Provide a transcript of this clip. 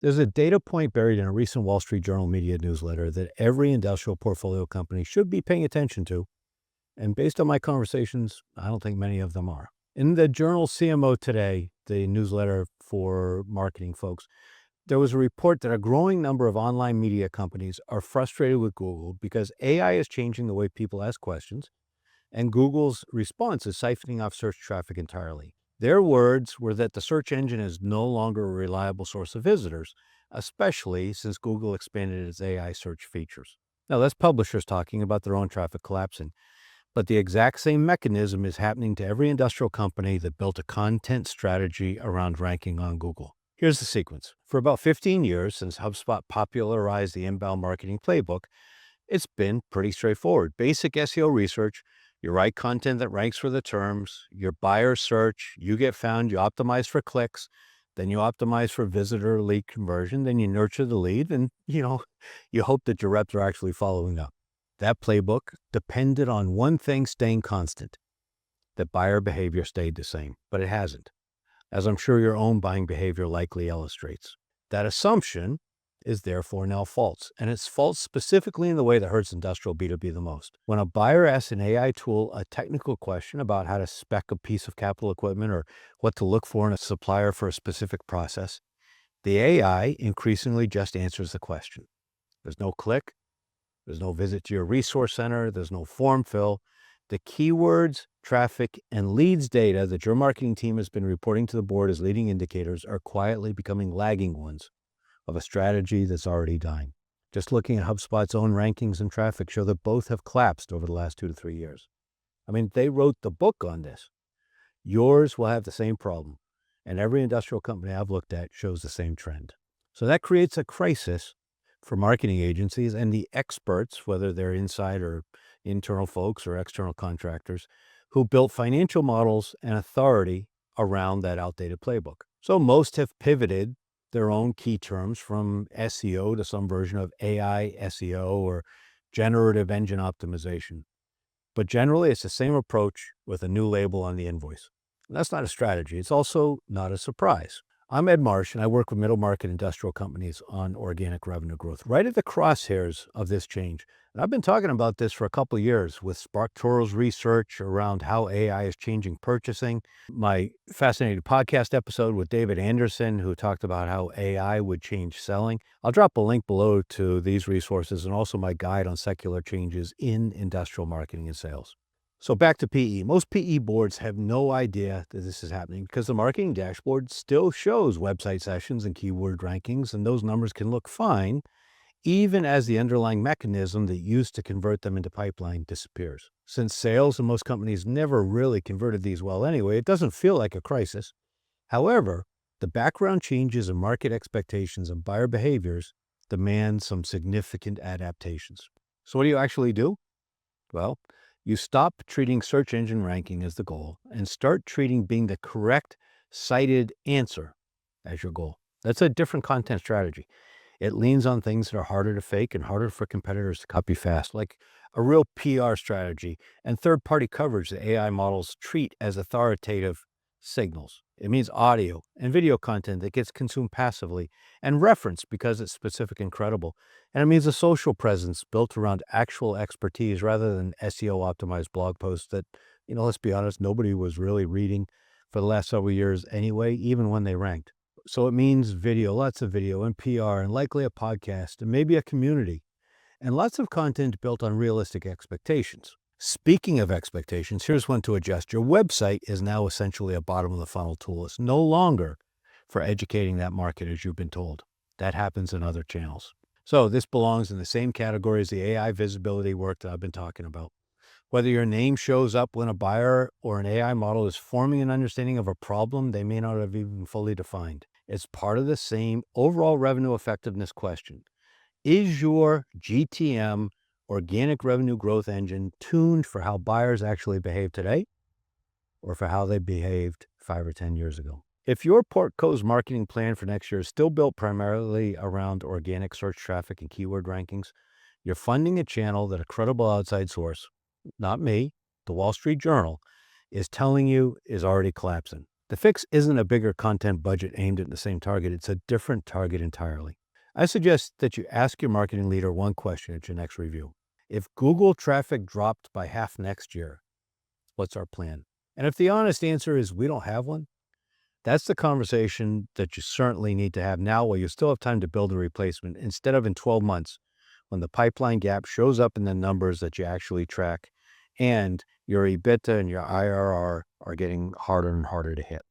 There's a data point buried in a recent Wall Street Journal media newsletter that every industrial portfolio company should be paying attention to. And based on my conversations, I don't think many of them are. In the journal CMO Today, the newsletter for marketing folks, there was a report that a growing number of online media companies are frustrated with Google because AI is changing the way people ask questions, and Google's response is siphoning off search traffic entirely. Their words were that the search engine is no longer a reliable source of visitors, especially since Google expanded its AI search features. Now, that's publishers talking about their own traffic collapsing. But the exact same mechanism is happening to every industrial company that built a content strategy around ranking on Google. Here's the sequence. For about 15 years, since HubSpot popularized the inbound marketing playbook, it's been pretty straightforward. Basic SEO research, you write content that ranks for the terms, your buyers search, you get found, you optimize for clicks, then you optimize for visitor lead conversion, then you nurture the lead, and you hope that your reps are actually following up. That playbook depended on one thing staying constant, that buyer behavior stayed the same, but it hasn't, as I'm sure your own buying behavior likely illustrates. That assumption is therefore now false, and it's false specifically in the way that hurts industrial B2B the most. When a buyer asks an AI tool a technical question about how to spec a piece of capital equipment or what to look for in a supplier for a specific process, the AI increasingly just answers the question. There's no click. There's no visit to your resource center. There's no form fill. The keywords, traffic, and leads data that your marketing team has been reporting to the board as leading indicators are quietly becoming lagging ones of a strategy that's already dying. Just looking at HubSpot's own rankings and traffic show that both have collapsed over the last 2 to 3 years. I mean, they wrote the book on this. Yours will have the same problem, and every industrial company I've looked at shows the same trend. So that creates a crisis for marketing agencies and the experts, whether they're inside or internal folks or external contractors, who built financial models and authority around that outdated playbook. So most have pivoted their own key terms from SEO to some version of AI SEO or generative engine optimization. But generally, it's the same approach with a new label on the invoice. And that's not a strategy. It's also not a surprise. I'm Ed Marsh, and I work with middle market industrial companies on organic revenue growth, right at the crosshairs of this change. And I've been talking about this for a couple of years with SparkToro's research around how AI is changing purchasing, my fascinating podcast episode with David Anderson, who talked about how AI would change selling. I'll drop a link below to these resources and also my guide on secular changes in industrial marketing and sales. So back to PE. Most PE boards have no idea that this is happening because the marketing dashboard still shows website sessions and keyword rankings, and those numbers can look fine, even as the underlying mechanism that used to convert them into pipeline disappears. Since sales in most companies never really converted these well anyway, it doesn't feel like a crisis. However, the background changes in market expectations and buyer behaviors demand some significant adaptations. So what do you actually do? Well, you stop treating search engine ranking as the goal and start treating being the correct cited answer as your goal. That's a different content strategy. It leans on things that are harder to fake and harder for competitors to copy fast, like a real PR strategy and third-party coverage that AI models treat as authoritative signals. It means audio and video content that gets consumed passively and referenced because it's specific and credible. And it means a social presence built around actual expertise rather than SEO-optimized blog posts that, let's be honest, nobody was really reading for the last several years anyway, even when they ranked. So it means video, lots of video and PR and likely a podcast and maybe a community and lots of content built on realistic expectations. Speaking of expectations, here's one to adjust. Your website is now essentially a bottom of the funnel tool. It's no longer for educating that market as you've been told. That happens in other channels. So this belongs in the same category as the AI visibility work that I've been talking about. Whether your name shows up when a buyer or an AI model is forming an understanding of a problem they may not have even fully defined. It's part of the same overall revenue effectiveness question. Is your GTM organic revenue growth engine tuned for how buyers actually behave today or for how they behaved 5 or 10 years ago? If your Portco's marketing plan for next year is still built primarily around organic search traffic and keyword rankings, you're funding a channel that a credible outside source, not me, the Wall Street Journal, is telling you is already collapsing. The fix isn't a bigger content budget aimed at the same target. It's a different target entirely. I suggest that you ask your marketing leader one question at your next review. If Google traffic dropped by half next year, what's our plan? And if the honest answer is we don't have one, that's the conversation that you certainly need to have now while you still have time to build a replacement instead of in 12 months when the pipeline gap shows up in the numbers that you actually track and your EBITDA and your IRR are getting harder and harder to hit.